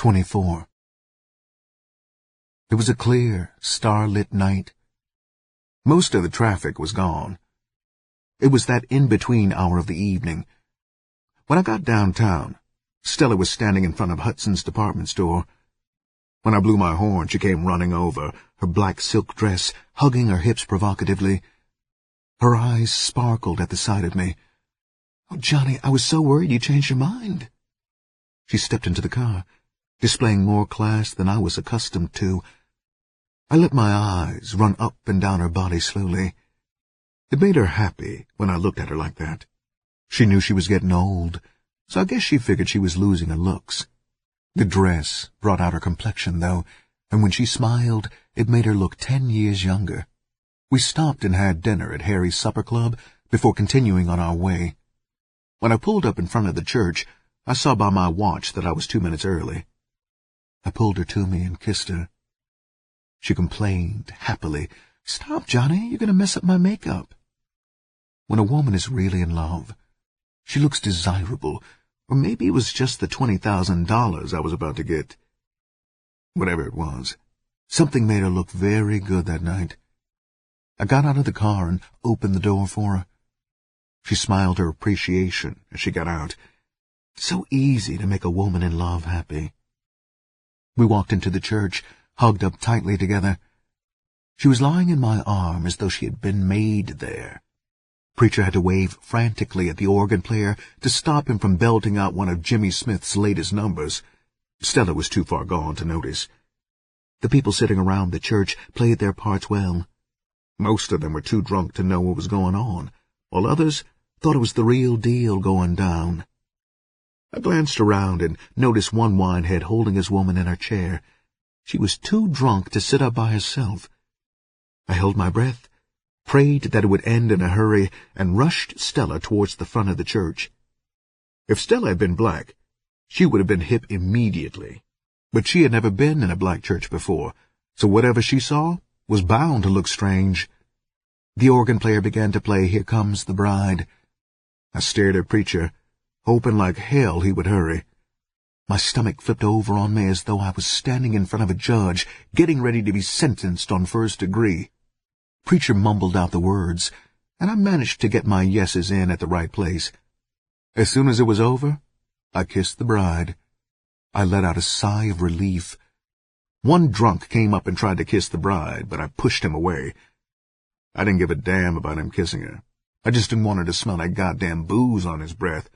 24. It was a clear, starlit night. Most of the traffic was gone. It was that in-between hour of the evening. When I got downtown, Stella was standing in front of Hudson's department store. When I blew my horn, she came running over, her black silk dress hugging her hips provocatively. Her eyes sparkled at the sight of me. "Oh, Johnny, I was so worried you changed your mind." She stepped into the car, displaying more class than I was accustomed to. I let my eyes run up and down her body slowly. It made her happy when I looked at her like that. She knew she was getting old, so I guess she figured she was losing her looks. The dress brought out her complexion, though, and when she smiled, it made her look 10 years younger. We stopped and had dinner at Harry's Supper Club before continuing on our way. When I pulled up in front of the church, I saw by my watch that I was 2 minutes early. I pulled her to me and kissed her. She complained happily, "Stop, Johnny, you're going to mess up my makeup." When a woman is really in love, she looks desirable, or maybe it was just the $20,000 I was about to get. Whatever it was, something made her look very good that night. I got out of the car and opened the door for her. She smiled her appreciation as she got out. So easy to make a woman in love happy. We walked into the church, hugged up tightly together. She was lying in my arm as though she had been made there. Preacher had to wave frantically at the organ player to stop him from belting out one of Jimmy Smith's latest numbers. Stella was too far gone to notice. The people sitting around the church played their parts well. Most of them were too drunk to know what was going on, while others thought it was the real deal going down. I glanced around and noticed one winehead holding his woman in her chair. She was too drunk to sit up by herself. I held my breath, prayed that it would end in a hurry, and rushed Stella towards the front of the church. If Stella had been black, she would have been hip immediately. But she had never been in a black church before, so whatever she saw was bound to look strange. The organ player began to play "Here Comes the Bride." I stared at Preacher, hoping like hell he would hurry. My stomach flipped over on me as though I was standing in front of a judge, getting ready to be sentenced on first degree. Preacher mumbled out the words, and I managed to get my yeses in at the right place. As soon as it was over, I kissed the bride. I let out a sigh of relief. One drunk came up and tried to kiss the bride, but I pushed him away. I didn't give a damn about him kissing her. I just didn't want her to smell that goddamn booze on his breath.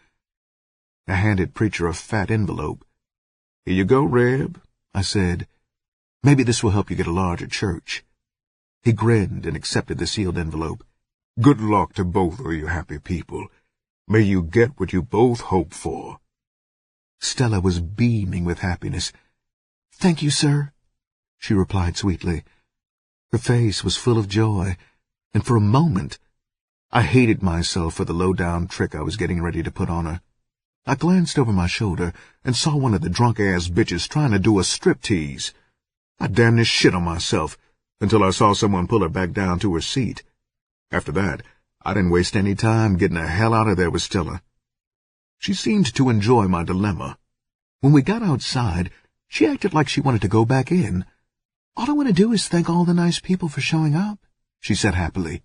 I handed Preacher a fat envelope. "Here you go, Reb," I said. "Maybe this will help you get a larger church." He grinned and accepted the sealed envelope. "Good luck to both of you happy people. May you get what you both hope for." Stella was beaming with happiness. "Thank you, sir," she replied sweetly. Her face was full of joy, and for a moment I hated myself for the low-down trick I was getting ready to put on her. I glanced over my shoulder and saw one of the drunk-ass bitches trying to do a striptease. I damn near shit on myself until I saw someone pull her back down to her seat. After that, I didn't waste any time getting the hell out of there with Stella. She seemed to enjoy my dilemma. When we got outside, she acted like she wanted to go back in. "All I want to do is thank all the nice people for showing up," she said happily.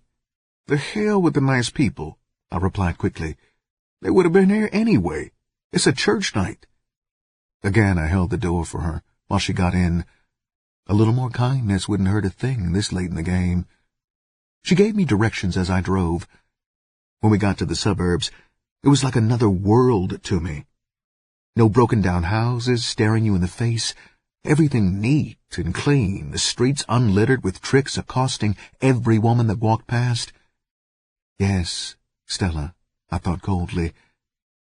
"The hell with the nice people," I replied quickly. "They would have been here anyway. It's a church night." Again I held the door for her while she got in. A little more kindness wouldn't hurt a thing this late in the game. She gave me directions as I drove. When we got to the suburbs, it was like another world to me. No broken-down houses staring you in the face, everything neat and clean, the streets unlittered with tricks accosting every woman that walked past. "Yes, Stella," I thought coldly,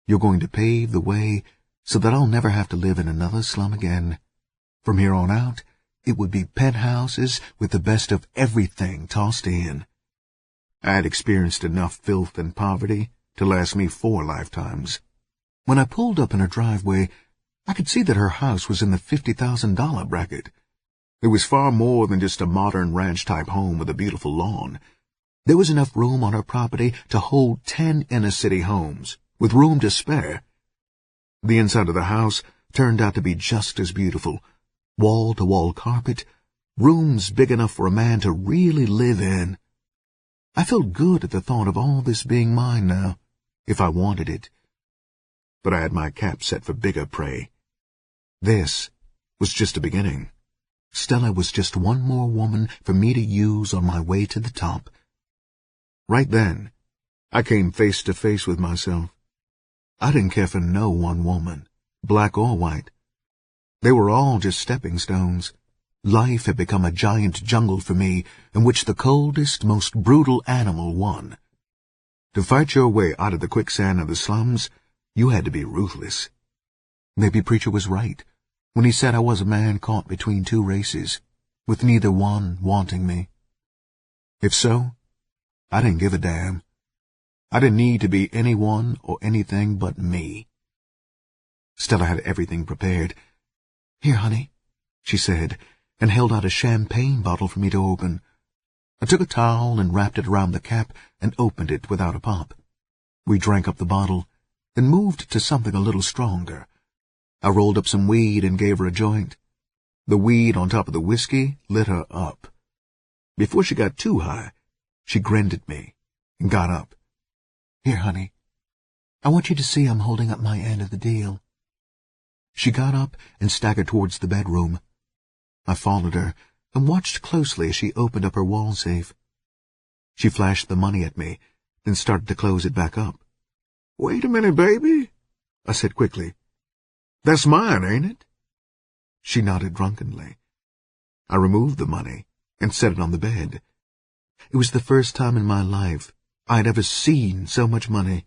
"you're going to pave the way so that I'll never have to live in another slum again. From here on out, it would be penthouses with the best of everything tossed in." I had experienced enough filth and poverty to last me 4 lifetimes. When I pulled up in her driveway, I could see that her house was in the $50,000 bracket. It was far more than just a modern ranch-type home with a beautiful lawn. There was enough room on her property to hold 10 inner-city homes, with room to spare. The inside of the house turned out to be just as beautiful. Wall-to-wall carpet, rooms big enough for a man to really live in. I felt good at the thought of all this being mine now, if I wanted it. But I had my cap set for bigger prey. This was just a beginning. Stella was just one more woman for me to use on my way to the top. Right then, I came face to face with myself. I didn't care for no one woman, black or white. They were all just stepping stones. Life had become a giant jungle for me, in which the coldest, most brutal animal won. To fight your way out of the quicksand of the slums, you had to be ruthless. Maybe Preacher was right when he said I was a man caught between two races, with neither one wanting me. If so, I didn't give a damn. I didn't need to be anyone or anything but me. Stella had everything prepared. "Here, honey," she said, and held out a champagne bottle for me to open. I took a towel and wrapped it around the cap and opened it without a pop. We drank up the bottle, then moved to something a little stronger. I rolled up some weed and gave her a joint. The weed on top of the whiskey lit her up. Before she got too high, she grinned at me and got up. "Here, honey, I want you to see I'm holding up my end of the deal." She got up and staggered towards the bedroom. I followed her and watched closely as she opened up her wall safe. She flashed the money at me, then started to close it back up. "Wait a minute, baby," I said quickly. "That's mine, ain't it?" She nodded drunkenly. I removed the money and set it on the bed. It was the first time in my life I had ever seen so much money.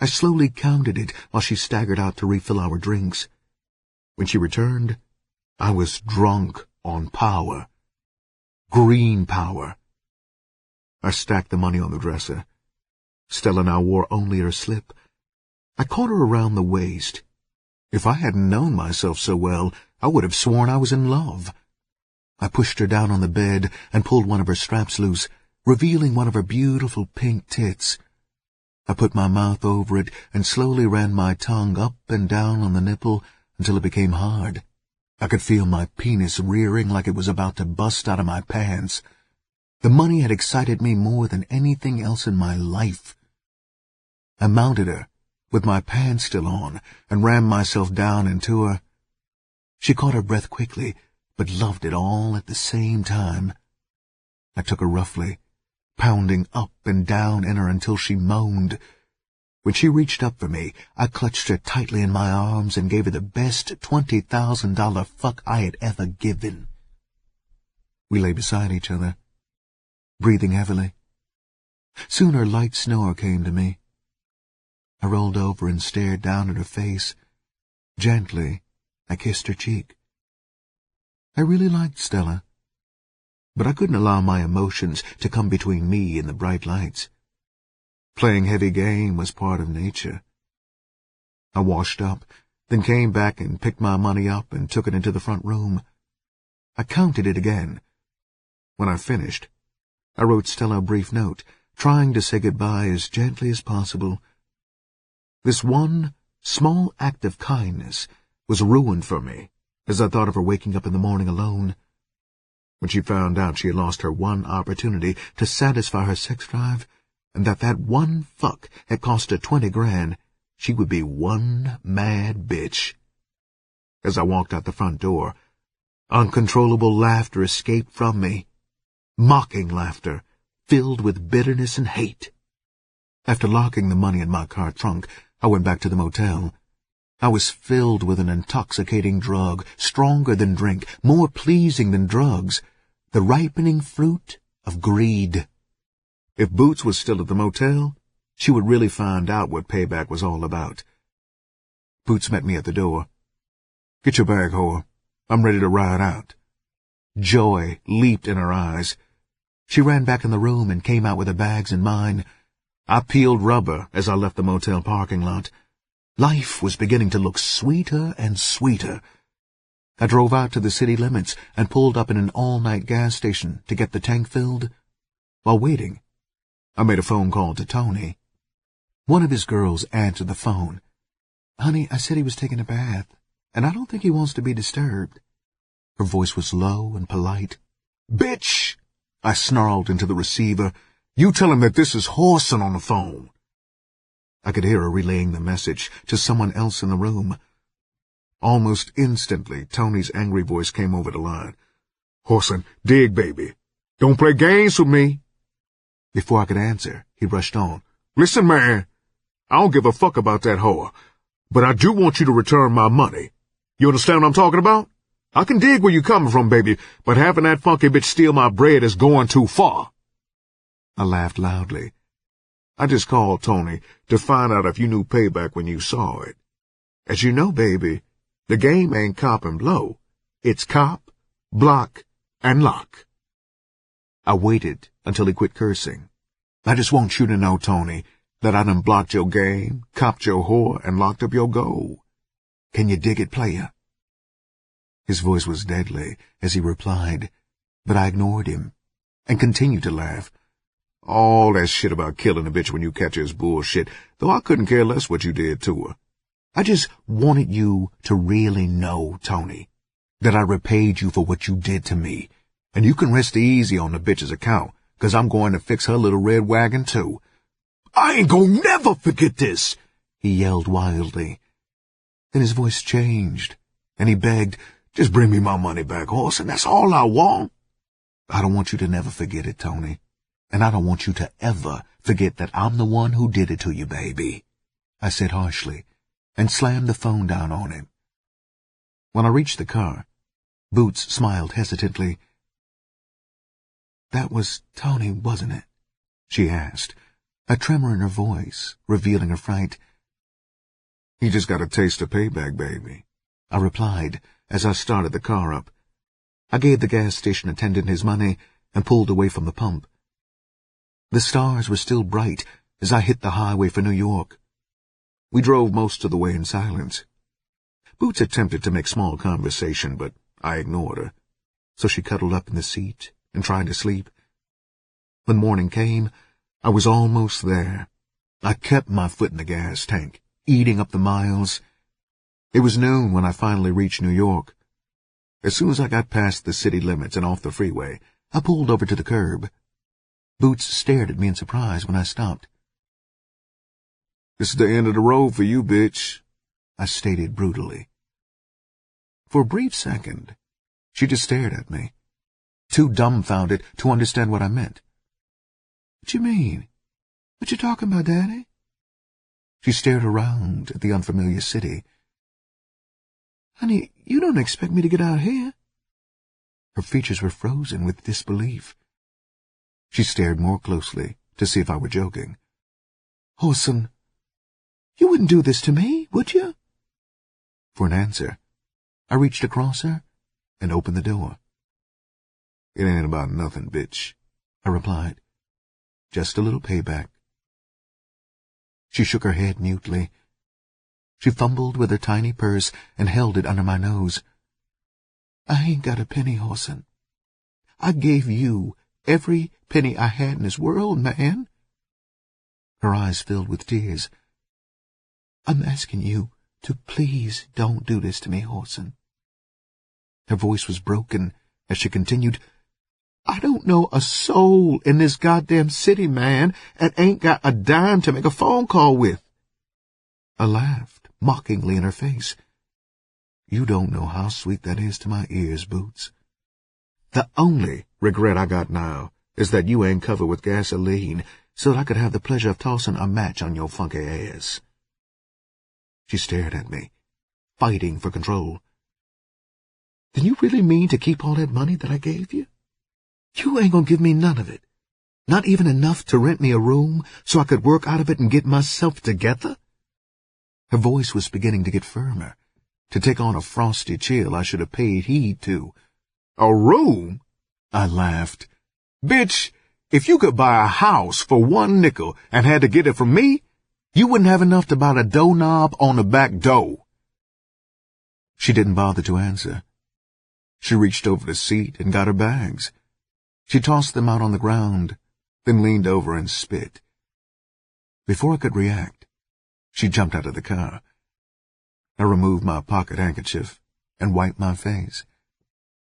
I slowly counted it while she staggered out to refill our drinks. When she returned, I was drunk on power. Green power. I stacked the money on the dresser. Stella now wore only her slip. I caught her around the waist. If I hadn't known myself so well, I would have sworn I was in love. I pushed her down on the bed and pulled one of her straps loose, revealing one of her beautiful pink tits. I put my mouth over it and slowly ran my tongue up and down on the nipple until it became hard. I could feel my penis rearing like it was about to bust out of my pants. The money had excited me more than anything else in my life. I mounted her, with my pants still on, and rammed myself down into her. She caught her breath quickly, but loved it all at the same time. I took her roughly, pounding up and down in her until she moaned. When she reached up for me, I clutched her tightly in my arms and gave her the best $20,000 fuck I had ever given. We lay beside each other, breathing heavily. Soon her light snore came to me. I rolled over and stared down at her face. Gently, I kissed her cheek. I really liked Stella, but I couldn't allow my emotions to come between me and the bright lights. Playing heavy game was part of nature. I washed up, then came back and picked my money up and took it into the front room. I counted it again. When I finished, I wrote Stella a brief note, trying to say goodbye as gently as possible. This one small act of kindness was ruined for me as I thought of her waking up in the morning alone. When she found out she had lost her one opportunity to satisfy her sex drive, and that one fuck had cost her 20 grand, she would be one mad bitch. As I walked out the front door, uncontrollable laughter escaped from me. Mocking laughter, filled with bitterness and hate. After locking the money in my car trunk, I went back to the motel. I was filled with an intoxicating drug, stronger than drink, more pleasing than drugs, the ripening fruit of greed. If Boots was still at the motel, she would really find out what payback was all about. Boots met me at the door. "Get your bag, whore. I'm ready to ride out." Joy leaped in her eyes. She ran back in the room and came out with her bags and mine. I peeled rubber as I left the motel parking lot. Life was beginning to look sweeter and sweeter. I drove out to the city limits and pulled up in an all-night gas station to get the tank filled. While waiting, I made a phone call to Tony. One of his girls answered the phone. "Honey, I said he was taking a bath." and I don't think he wants to be disturbed." Her voice was low and polite. "Bitch!" I snarled into the receiver. "You tell him that this is Whoreson on the phone." I could hear her relaying the message to someone else in the room. Almost instantly, Tony's angry voice came over the line. "Whoreson, dig, baby. Don't play games with me." Before I could answer, he rushed on. "Listen, man, I don't give a fuck about that whore, but I do want you to return my money. You understand what I'm talking about? I can dig where you're coming from, baby, but having that funky bitch steal my bread is going too far." I laughed loudly. "I just called Tony to find out if you knew payback when you saw it. As you know, baby, the game ain't cop and blow. It's cop, block, and lock." I waited until he quit cursing. "I just want you to know, Tony, that I done blocked your game, copped your whore, and locked up your gold. Can you dig it, player?" His voice was deadly as he replied, but I ignored him and continued to laugh. "All that shit about killing a bitch when you catch her is bullshit, though I couldn't care less what you did to her. I just wanted you to really know, Tony, that I repaid you for what you did to me, and you can rest easy on the bitch's account, 'cause I'm going to fix her little red wagon too." "I ain't gonna never forget this," he yelled wildly. Then his voice changed, and he begged, "Just bring me my money back, Whoreson. That's all I want." "I don't want you to never forget it, Tony, and I don't want you to ever forget that I'm the one who did it to you, baby," I said harshly, and slammed the phone down on him. When I reached the car, Boots smiled hesitantly. "That was Tony, wasn't it?" she asked, a tremor in her voice revealing her fright. "He just got a taste of payback, baby," I replied as I started the car up. I gave the gas station attendant his money and pulled away from the pump. The stars were still bright as I hit the highway for New York. We drove most of the way in silence. Boots attempted to make small conversation, but I ignored her, so she cuddled up in the seat and tried to sleep. When morning came, I was almost there. I kept my foot in the gas tank, eating up the miles. It was noon when I finally reached New York. As soon as I got past the city limits and off the freeway, I pulled over to the curb. Boots stared at me in surprise when I stopped. "This is the end of the road for you, bitch," I stated brutally. For a brief second, she just stared at me, too dumbfounded to understand what I meant. "What you mean? What you talking about, Daddy?" She stared around at the unfamiliar city. "Honey, you don't expect me to get out here?" Her features were frozen with disbelief. She stared more closely to see if I were joking. "Whoreson, you wouldn't do this to me, would you?" For an answer, I reached across her and opened the door. "It ain't about nothing, bitch," I replied. "Just a little payback." She shook her head mutely. She fumbled with her tiny purse and held it under my nose. "I ain't got a penny, Whoreson. I gave you every penny I had in this world, man." Her eyes filled with tears. "I'm asking you to please don't do this to me, Whoreson." Her voice was broken as she continued, "I don't know a soul in this goddamn city, man, and ain't got a dime to make a phone call with." I laughed mockingly in her face. "You don't know how sweet that is to my ears, Boots. The only regret I got now is that you ain't covered with gasoline so that I could have the pleasure of tossing a match on your funky ass." She stared at me, fighting for control. "Then you really mean to keep all that money that I gave you? You ain't gonna give me none of it, not even enough to rent me a room so I could work out of it and get myself together?" Her voice was beginning to get firmer, to take on a frosty chill I should have paid heed to. "A room?" I laughed. "Bitch, if you could buy a house for 1 nickel and had to get it from me, you wouldn't have enough to buy a doorknob on the back door." She didn't bother to answer. She reached over the seat and got her bags. She tossed them out on the ground, then leaned over and spit. Before I could react, she jumped out of the car. I removed my pocket handkerchief and wiped my face.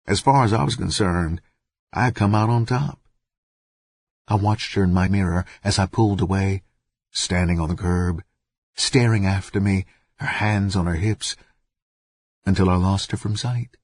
As far as I was concerned, I had come out on top. I watched her in my mirror as I pulled away, standing on the curb, staring after me, her hands on her hips, until I lost her from sight.